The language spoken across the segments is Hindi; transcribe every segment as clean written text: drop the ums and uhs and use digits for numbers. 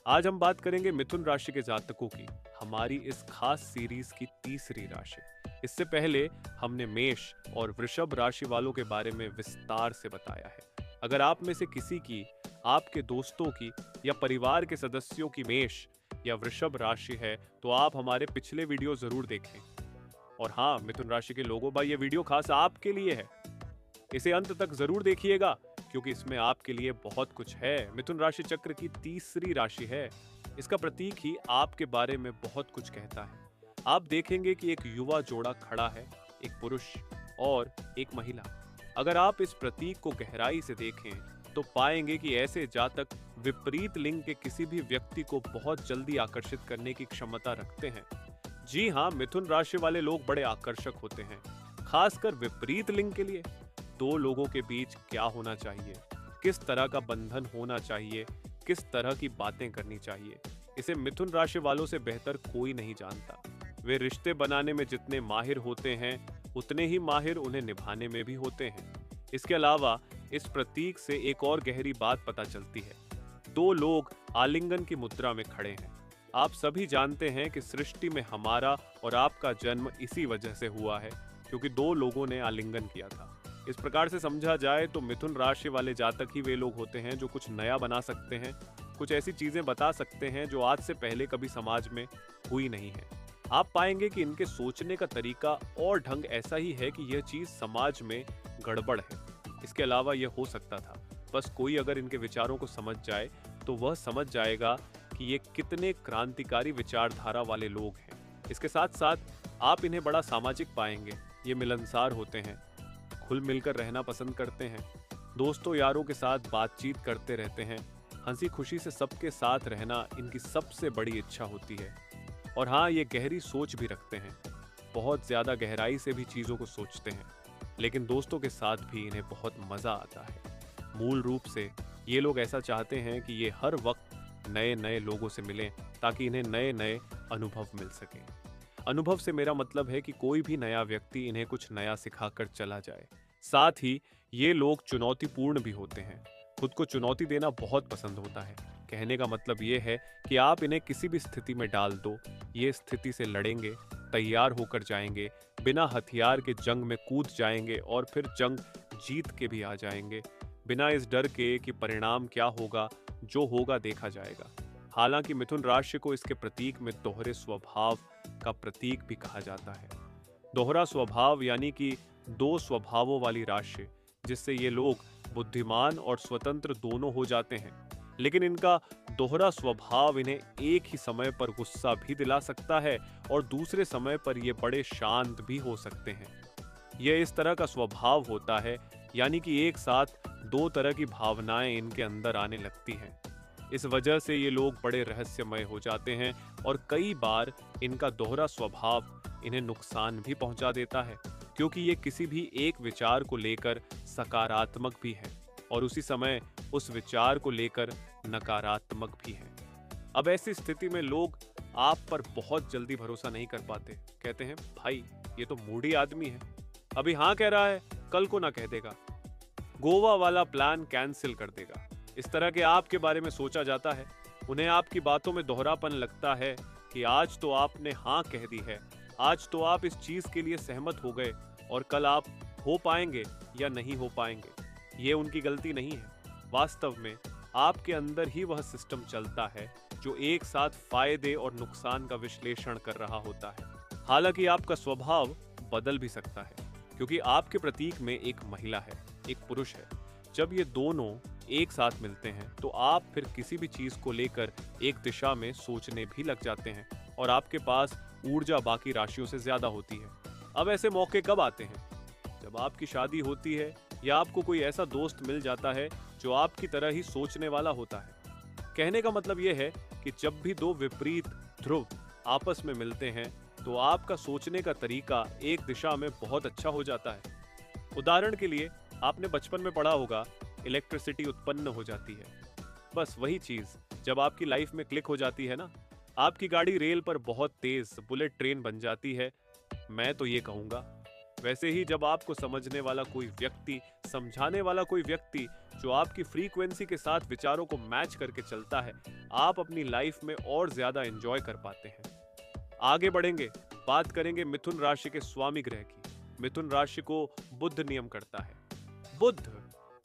आज हम बात करेंगे मिथुन राशि के जातकों की, हमारी इस खास सीरीज की तीसरी राशि। इससे पहले हमने मेष और वृषभ राशि वालों के बारे में विस्तार से बताया है। अगर आप में से किसी की, आपके दोस्तों की या परिवार के सदस्यों की मेष या वृषभ राशि है तो आप हमारे पिछले वीडियो जरूर देखें। और हाँ, मिथुन राशि के लोगों भाई, ये वीडियो खास आपके लिए है। इसे अंत तक जरूर देखिएगा क्योंकि इसमें आपके लिए बहुत कुछ है। मिथुन राशि चक्र की तीसरी राशि है। इसका प्रतीक ही आपके बारे में बहुत कुछ कहता है। आप देखेंगे कि एक युवा जोड़ा खड़ा है, एक पुरुष और एक महिला। अगर आप इस प्रतीक को गहराई से देखें तो पाएंगे कि ऐसे जातक विपरीत लिंग के किसी भी व्यक्ति को बहुत जल्दी आकर्षित करने की क्षमता रखते हैं। जी हाँ, मिथुन राशि वाले लोग बड़े आकर्षक होते हैं, खासकर विपरीत लिंग के लिए। दो लोगों के बीच क्या होना चाहिए, किस तरह का बंधन होना चाहिए, किस तरह की बातें करनी चाहिए, इसे मिथुन राशि वालों से बेहतर कोई नहीं जानता। वे रिश्ते बनाने में जितने माहिर होते हैं उतने ही माहिर उन्हें निभाने में भी होते हैं। इसके अलावा इस प्रतीक से एक और गहरी बात पता चलती है। दो लोग आलिंगन की मुद्रा में खड़े हैं। आप सभी जानते हैं कि सृष्टि में हमारा और आपका जन्म इसी वजह से हुआ है, क्योंकि दो लोगों ने आलिंगन किया था। इस प्रकार से समझा जाए तो मिथुन राशि वाले जातक ही वे लोग होते हैं जो कुछ नया बना सकते हैं, कुछ ऐसी चीजें बता सकते हैं जो आज से पहले कभी समाज में हुई नहीं है। आप पाएंगे कि इनके सोचने का तरीका और ढंग ऐसा ही है कि यह चीज समाज में गड़बड़ है। इसके अलावा यह हो सकता था, बस कोई अगर इनके विचारों को समझ जाए तो वह समझ जाएगा कि ये कितने क्रांतिकारी विचारधारा वाले लोग हैं। इसके साथ साथ आप इन्हें बड़ा सामाजिक पाएंगे। ये मिलनसार होते हैं, खुल मिलकर रहना पसंद करते हैं, दोस्तों यारों के साथ बातचीत करते रहते हैं, हंसी खुशी से सबके साथ रहना इनकी सबसे बड़ी इच्छा होती है। और हाँ, ये गहरी सोच भी रखते हैं, बहुत ज्यादा गहराई से भी चीजों को सोचते हैं, लेकिन दोस्तों के साथ भी इन्हें बहुत मजा आता है। मूल रूप से ये लोग ऐसा चाहते हैं कि ये हर वक्त नए नए लोगों से मिलें ताकि इन्हें नए नए अनुभव मिल सके। अनुभव से मेरा मतलब है कि कोई भी नया व्यक्ति इन्हें कुछ नया सिखाकर चला जाए। साथ ही ये लोग चुनौतीपूर्ण भी होते हैं, खुद को चुनौती देना बहुत पसंद होता है। कहने का मतलब ये है कि आप इन्हें किसी भी स्थिति में डाल दो, ये स्थिति से लड़ेंगे, तैयार होकर जाएंगे, बिना हथियार के जंग में कूद जाएंगे और फिर जंग जीत के भी आ जाएंगे, बिना इस डर के कि परिणाम क्या होगा, जो होगा देखा जाएगा। हालांकि मिथुन राशि को इसके प्रतीक में दोहरे स्वभाव का प्रतीक भी कहा जाता है। दोहरा स्वभाव यानी कि दो स्वभावों वाली राशि, जिससे ये लोग बुद्धिमान और स्वतंत्र दोनों हो जाते हैं। लेकिन इनका दोहरा स्वभाव इन्हें एक ही समय पर गुस्सा भी दिला सकता है और दूसरे समय पर ये बड़े शांत भी हो सकते हैं। यह इस तरह का स्वभाव होता है, यानी कि एक साथ दो तरह की भावनाएं इनके अंदर आने लगती हैं। इस वजह से ये लोग बड़े रहस्यमय हो जाते हैं और कई बार इनका दोहरा स्वभाव इन्हें नुकसान भी पहुंचा देता है, क्योंकि ये किसी भी एक विचार को लेकर सकारात्मक भी है और उसी समय उस विचार को लेकर नकारात्मक भी है। अब ऐसी स्थिति में लोग आप पर बहुत जल्दी भरोसा नहीं कर पाते। कहते हैं, भाई ये तो मूडी आदमी है, अभी हाँ कह रहा है, कल को ना कह देगा, गोवा वाला प्लान कैंसिल कर देगा। इस तरह के आपके बारे में सोचा जाता है। उन्हें आपकी बातों में दोहरापन लगता है कि आज तो आपने हाँ कह दी है, आज तो आप इस चीज के लिए सहमत हो गए और कल आप हो पाएंगे या नहीं हो पाएंगे। ये उनकी गलती नहीं है। वास्तव में आपके अंदर ही वह सिस्टम चलता है जो एक साथ फायदे और नुकसान का विश्लेषण कर रहा होता है। हालांकि आपका स्वभाव बदल भी सकता है, क्योंकि आपके प्रतीक में एक महिला है, एक पुरुष है। जब ये दोनों एक साथ मिलते हैं तो आप फिर किसी भी चीज को लेकर एक दिशा में सोचने भी लग जाते हैं और आपके पास ऊर्जा बाकी राशियों से ज्यादा होती है। अब ऐसे मौके कब आते हैं? जब आपकी शादी होती है या आपको कोई ऐसा दोस्त मिल जाता है जो आपकी तरह ही सोचने वाला होता है। कहने का मतलब यह है कि जब भी दो विपरीत ध्रुव आपस में मिलते हैं तो आपका सोचने का तरीका एक दिशा में बहुत अच्छा हो जाता है। उदाहरण के लिए, आपने बचपन में पढ़ा होगा, इलेक्ट्रिसिटी उत्पन्न हो जाती है। बस वही चीज जब आपकी लाइफ में क्लिक हो जाती है ना, आपकी गाड़ी रेल पर बहुत तेज बुलेट ट्रेन बन जाती है। मैं तो ये कहूंगा वैसे ही जब आपको समझने वाला कोई व्यक्ति, समझाने वाला कोई व्यक्ति जो आपकी फ्रीक्वेंसी के साथ विचारों को मैच करके चलता है, आप अपनी लाइफ में और ज्यादा एंजॉय कर पाते हैं। आगे बढ़ेंगे, बात करेंगे मिथुन राशि के स्वामी ग्रह की। मिथुन राशि को बुध नियम करता है। बुध,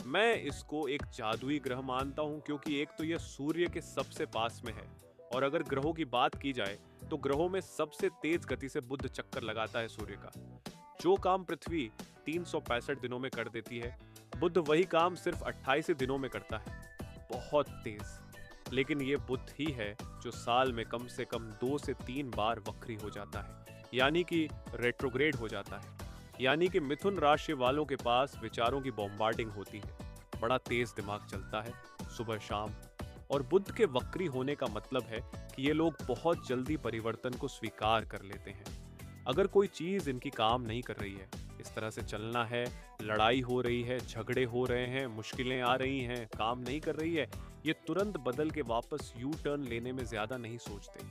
मैं इसको एक जादुई ग्रह मानता हूं, क्योंकि एक तो यह सूर्य के सबसे पास में है, और अगर ग्रहों की बात की जाए तो ग्रहों में सबसे तेज गति से बुध चक्कर लगाता है सूर्य का। जो काम पृथ्वी 365 दिनों में कर देती है, बुध वही काम सिर्फ 28 दिनों में करता है। बहुत तेज। लेकिन ये बुध ही है जो साल में कम से कम 2 से 3 बार वक्री हो जाता है, यानी कि रेट्रोग्रेड हो जाता है। यानी कि मिथुन राशि वालों के पास विचारों की बॉम्बार्डिंग होती है, बड़ा तेज दिमाग चलता है सुबह शाम। और बुध के वक्री होने का मतलब है कि ये लोग बहुत जल्दी परिवर्तन को स्वीकार कर लेते हैं। अगर कोई चीज इनकी काम नहीं कर रही है, इस तरह से चलना है, लड़ाई हो रही है, झगड़े हो रहे हैं, मुश्किलें आ रही हैं, काम नहीं कर रही है, ये तुरंत बदल के वापस यू टर्न लेने में ज्यादा नहीं सोचते।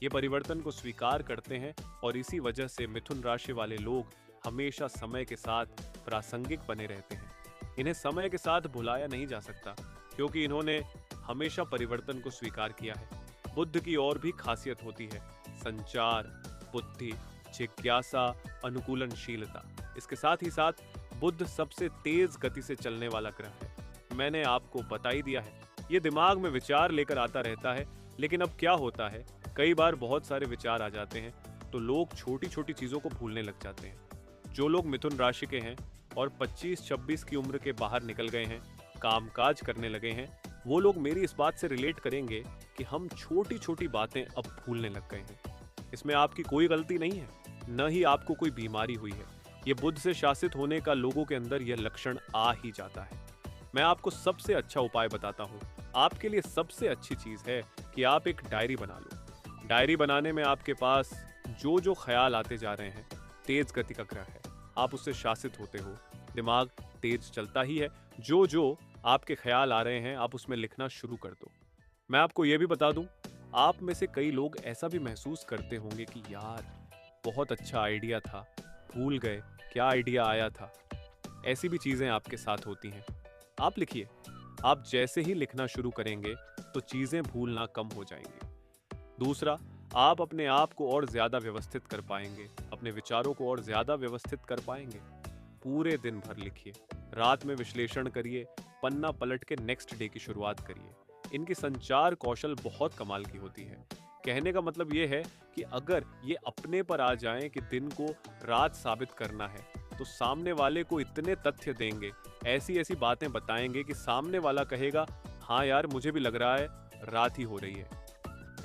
ये परिवर्तन को स्वीकार करते हैं, और इसी वजह से मिथुन राशि वाले लोग हमेशा समय के साथ प्रासंगिक बने रहते हैं। इन्हें समय के साथ भुलाया नहीं जा सकता, क्योंकि इन्होंने हमेशा परिवर्तन को स्वीकार किया है। बुद्ध की और भी खासियत होती है, संचार, बुद्धि, जिज्ञासा, अनुकूलनशीलता। इसके साथ ही साथ बुध सबसे तेज गति से चलने वाला ग्रह है। मैंने आपको बता ही दिया है, ये दिमाग में विचार लेकर आता रहता है। लेकिन अब क्या होता है, कई बार बहुत सारे विचार आ जाते हैं तो लोग छोटी छोटी चीजों को भूलने लग जाते हैं। जो लोग मिथुन राशि के हैं और 25-26 की उम्र के बाहर निकल गए हैं, कामकाज करने लगे हैं, वो लोग मेरी इस बात से रिलेट करेंगे कि हम छोटी छोटी बातें अब भूलने लग गए हैं। इसमें आपकी कोई गलती नहीं है, न ही आपको कोई बीमारी हुई है। ये बुध से शासित होने का लोगों के अंदर यह लक्षण आ ही जाता है। मैं आपको सबसे अच्छा उपाय बताता हूँ। आपके लिए सबसे अच्छी चीज है कि आप एक डायरी बना लो। डायरी बनाने में आपके पास जो जो ख्याल आते जा रहे हैं, तेज गति का ग्रह है, आप उससे शासित होते हो, दिमाग तेज चलता ही है। जो जो आपके ख्याल आ रहे हैं, आप उसमें लिखना शुरू कर दो। मैं आपको यह भी बता दूं, आप में से कई लोग ऐसा भी महसूस करते होंगे कि यार बहुत अच्छा आइडिया था, भूल गए क्या आइडिया आया था। ऐसी भी चीजें आपके साथ होती हैं। आप लिखिए। आप जैसे ही लिखना शुरू करेंगे तो चीजें भूलना कम हो जाएंगी। दूसरा, आप अपने आप को और ज्यादा व्यवस्थित कर पाएंगे, अपने विचारों को और ज्यादा व्यवस्थित कर पाएंगे। पूरे दिन भर लिखिए, रात में विश्लेषण करिए, पन्ना पलट के नेक्स्ट डे की शुरुआत करिए। इनकी संचार कौशल बहुत कमाल की होती है। कहने का मतलब ये है कि अगर ये अपने पर आ जाएं कि दिन को रात साबित करना है, तो सामने वाले को इतने तथ्य देंगे, ऐसी ऐसी बातें बताएंगे कि सामने वाला कहेगा हाँ यार मुझे भी लग रहा है रात ही हो रही है।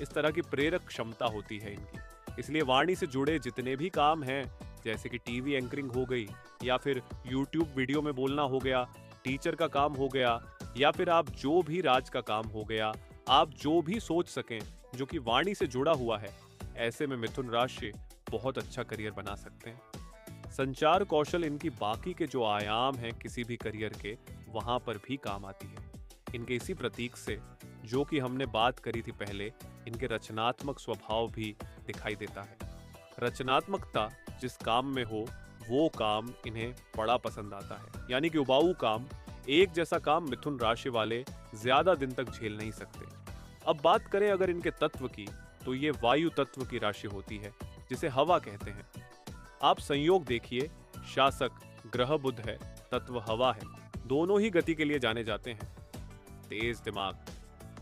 इस तरह की प्रेरक क्षमता होती है इनकी। इसलिए वाणी से जुड़े जितने भी काम हैं, जैसे कि टीवी एंकरिंग हो गई, या फिर यूट्यूब वीडियो में बोलना हो गया, टीचर का काम हो गया, या फिर आप जो भी राज का काम हो गया, आप जो भी सोच सकें जो कि वाणी से जुड़ा हुआ है, ऐसे में मिथुन राशि बहुत अच्छा करियर बना सकते हैं। संचार कौशल इनकी बाकी के जो आयाम हैं किसी भी करियर के, वहां पर भी काम आती है। इनके इसी प्रतीक से, जो कि हमने बात करी थी पहले, इनके रचनात्मक स्वभाव भी दिखाई देता है। रचनात्मकता जिस काम में हो, वो काम इन्हें बड़ा पसंद आता है। यानी कि उबाऊ काम, एक जैसा काम मिथुन राशि वाले ज्यादा दिन तक झेल नहीं सकते। अब बात करें अगर इनके तत्व की, तो ये वायु तत्व की राशि होती है, जिसे हवा कहते हैं। आप संयोग देखिए, शासक ग्रह बुध है, तत्व हवा है, दोनों ही गति के लिए जाने जाते हैं। तेज दिमाग,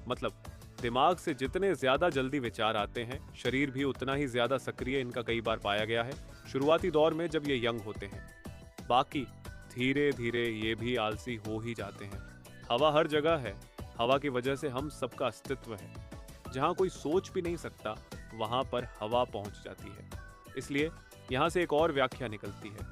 मतलब दिमाग से जितने ज्यादा जल्दी विचार आते हैं, शरीर भी उतना ही ज्यादा सक्रिय इनका कई बार पाया गया है, शुरुआती दौर में जब ये यंग होते हैं। बाकी धीरे धीरे ये भी आलसी हो ही जाते हैं। हवा हर जगह है, हवा की वजह से हम सबका अस्तित्व है। जहां कोई सोच भी नहीं सकता, वहां पर हवा पहुंच जाती है। इसलिए यहां से एक और व्याख्या निकलती है,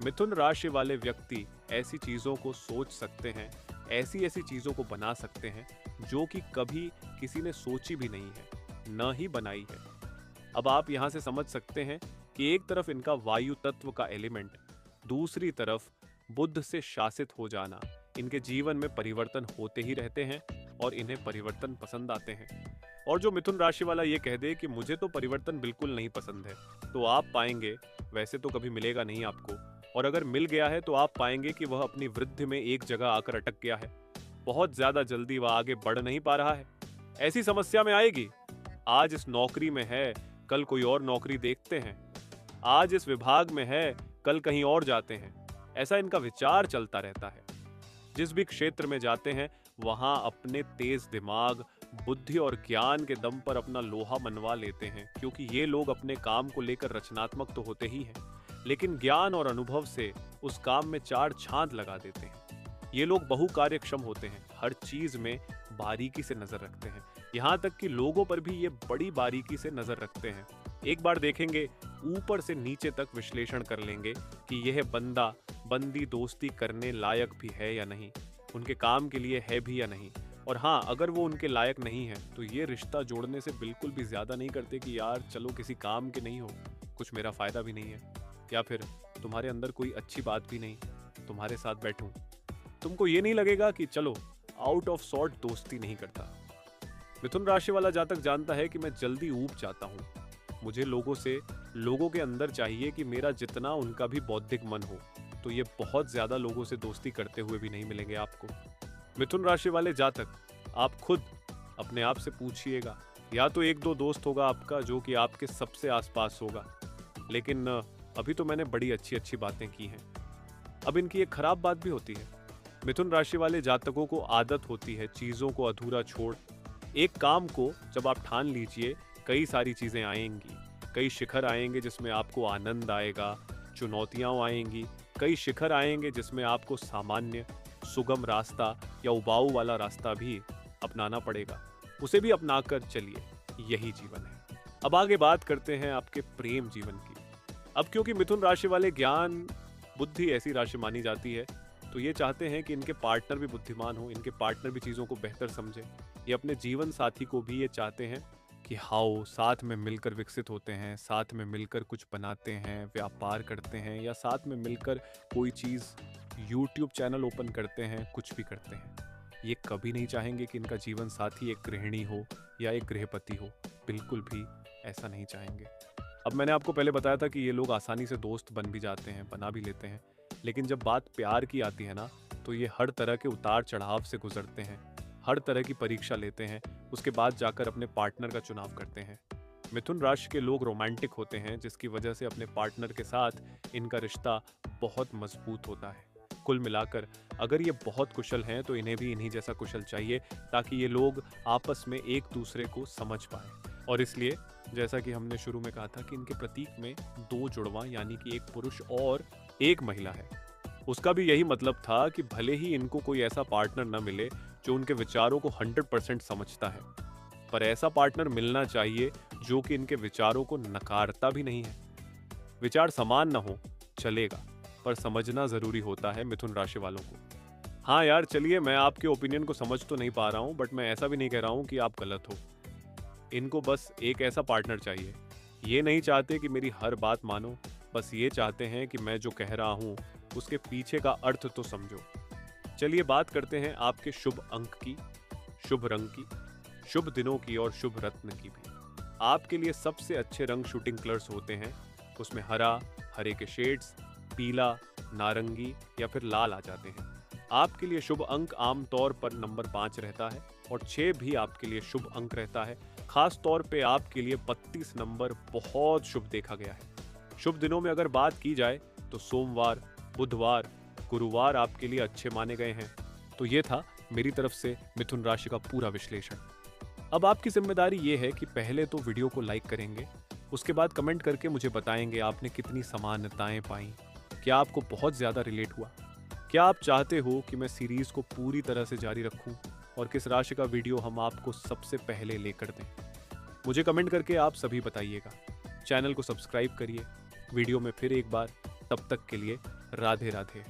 मिथुन राशि वाले व्यक्ति ऐसी चीजों को सोच सकते हैं, ऐसी ऐसी चीजों को बना सकते हैं जो कि कभी किसी ने सोची भी नहीं है, न ही बनाई है। अब आप यहां से समझ सकते हैं कि एक तरफ इनका वायु तत्व का एलिमेंट, दूसरी तरफ बुध से शासित हो जाना, इनके जीवन में परिवर्तन होते ही रहते हैं और इन्हें परिवर्तन पसंद आते हैं। और जो मिथुन राशि वाला ये कह दे कि मुझे तो परिवर्तन बिल्कुल नहीं पसंद है, तो आप पाएंगे वैसे तो कभी मिलेगा नहीं आपको, और अगर मिल गया है तो आप पाएंगे कि वह अपनी वृद्धि में एक जगह आकर अटक गया है। बहुत ज्यादा जल्दी वह आगे बढ़ नहीं पा रहा है। ऐसी समस्या में आएगी। आज इस नौकरी में है, कल कोई और नौकरी देखते हैं। आज इस विभाग में है, कल कहीं और जाते हैं। ऐसा इनका विचार चलता रहता है। जिस भी क्षेत्र में जाते हैं वहां अपने तेज दिमाग, बुद्धि और ज्ञान के दम पर अपना लोहा मनवा लेते हैं, क्योंकि ये लोग अपने काम को लेकर रचनात्मक तो होते ही हैं, लेकिन ज्ञान और अनुभव से उस काम में चार चांद लगा देते हैं। ये लोग बहुकार्यक्षम होते हैं, हर चीज में बारीकी से नजर रखते हैं, यहाँ तक कि लोगों पर भी ये बड़ी बारीकी से नजर रखते हैं। एक बार देखेंगे, ऊपर से नीचे तक विश्लेषण कर लेंगे कि यह बंदा बंदी दोस्ती करने लायक भी है या नहीं, उनके काम के लिए है भी या नहीं। और हाँ, अगर वो उनके लायक नहीं है तो ये रिश्ता जोड़ने से बिल्कुल भी ज्यादा नहीं करते कि यार चलो किसी काम के नहीं हो, कुछ मेरा फायदा भी नहीं है, या फिर तुम्हारे अंदर कोई अच्छी बात भी नहीं, तुम्हारे साथ बैठूं। तुमको ये नहीं लगेगा कि चलो आउट ऑफ सॉर्ट दोस्ती नहीं करता। मिथुन राशि वाला जातक जानता है कि मैं जल्दी ऊब जाता हूँ। मुझे लोगों के अंदर चाहिए कि मेरा जितना उनका भी बौद्धिक मन हो, तो ये बहुत ज्यादा लोगों से दोस्ती करते हुए भी नहीं मिलेंगे आपको। मिथुन राशि वाले जातक, आप खुद अपने आप से पूछिएगा, या तो एक दो दोस्त होगा आपका जो कि आपके सबसे आसपास होगा, लेकिन अभी तो मैंने बड़ी अच्छी अच्छी बातें की हैं। अब इनकी एक खराब बात भी होती है। मिथुन राशि वाले जातकों को आदत होती है चीजों को अधूरा छोड़। एक काम को जब आप ठान लीजिए, कई सारी चीजें आएंगी, कई शिखर आएंगे जिसमें आपको आनंद आएगा, चुनौतियां आएंगी, कई शिखर आएंगे जिसमें आपको सामान्य सुगम रास्ता या उबाऊ वाला रास्ता भी अपनाना पड़ेगा। उसे भी अपनाकर चलिए, यही जीवन है। अब आगे बात करते हैं आपके प्रेम जीवन की। अब क्योंकि मिथुन राशि वाले ज्ञान बुद्धि ऐसी राशि मानी जाती है, तो ये चाहते हैं कि इनके पार्टनर भी बुद्धिमान हो, इनके पार्टनर भी चीज़ों को बेहतर समझे। ये अपने जीवन साथी को भी ये चाहते हैं कि हाओ साथ में मिलकर विकसित होते हैं, साथ में मिलकर कुछ बनाते हैं, व्यापार करते हैं, या साथ में मिलकर कोई चीज़ यूट्यूब चैनल ओपन करते हैं, कुछ भी करते हैं। ये कभी नहीं चाहेंगे कि इनका जीवन साथी एक गृहिणी हो या एक गृहपति हो, बिल्कुल भी ऐसा नहीं चाहेंगे। अब मैंने आपको पहले बताया था कि ये लोग आसानी से दोस्त बन भी जाते हैं, बना भी लेते हैं, लेकिन जब बात प्यार की आती है ना, तो ये हर तरह के उतार चढ़ाव से गुजरते हैं, हर तरह की परीक्षा लेते हैं, उसके बाद जाकर अपने पार्टनर का चुनाव करते हैं। मिथुन राशि के लोग रोमांटिक होते हैं, जिसकी वजह से अपने पार्टनर के साथ इनका रिश्ता बहुत मजबूत होता है। कुल मिलाकर अगर ये बहुत कुशल हैं तो इन्हें भी इन्हीं जैसा कुशल चाहिए, ताकि ये लोग आपस में एक दूसरे को समझ पाए। और इसलिए जैसा कि हमने शुरू में कहा था कि इनके प्रतीक में दो जुड़वा यानी कि एक पुरुष और एक महिला है। उसका भी यही मतलब था कि भले ही इनको कोई ऐसा पार्टनर न मिले जो उनके विचारों को 100% समझता है, पर ऐसा पार्टनर मिलना चाहिए जो कि इनके विचारों को नकारता भी नहीं है। विचार समान न हो चलेगा, पर समझना जरूरी होता है मिथुन राशि वालों को। हाँ यार चलिए, मैं आपके ओपिनियन को समझ तो नहीं पा रहा हूँ, बट मैं ऐसा भी नहीं कह रहा हूँ कि आप गलत हो। इनको बस एक ऐसा पार्टनर चाहिए। ये नहीं चाहते कि मेरी हर बात मानो, बस ये चाहते हैं कि मैं जो कह रहा हूँ उसके पीछे का अर्थ तो समझो। चलिए बात करते हैं आपके शुभ अंक की, शुभ रंग की, शुभ दिनों की और शुभ रत्न की भी। आपके लिए सबसे अच्छे रंग शूटिंग कलर्स होते हैं। उसमें हरा, हरे के शेड्स, पीला, नारंगी या फिर लाल आ जाते हैं। आपके लिए शुभ अंक आमतौर पर नंबर 5 रहता है और 6 भी आपके लिए शुभ अंक रहता है। खास तौर पे आपके लिए 32 नंबर बहुत शुभ देखा गया है। शुभ दिनों में अगर बात की जाए तो सोमवार, बुधवार, गुरुवार आपके लिए अच्छे माने गए हैं। तो ये था मेरी तरफ से मिथुन राशि का पूरा विश्लेषण। अब आपकी जिम्मेदारी ये है कि पहले तो वीडियो को लाइक करेंगे, उसके बाद कमेंट करके मुझे बताएंगे आपने कितनी समानताएं पाई, क्या आपको बहुत ज़्यादा रिलेट हुआ, क्या आप चाहते हो कि मैं सीरीज़ को पूरी तरह से जारी रखूं, और किस राशि का वीडियो हम आपको सबसे पहले लेकर दें। मुझे कमेंट करके आप सभी बताइएगा। चैनल को सब्सक्राइब करिए। वीडियो में फिर एक बार, तब तक के लिए राधे राधे।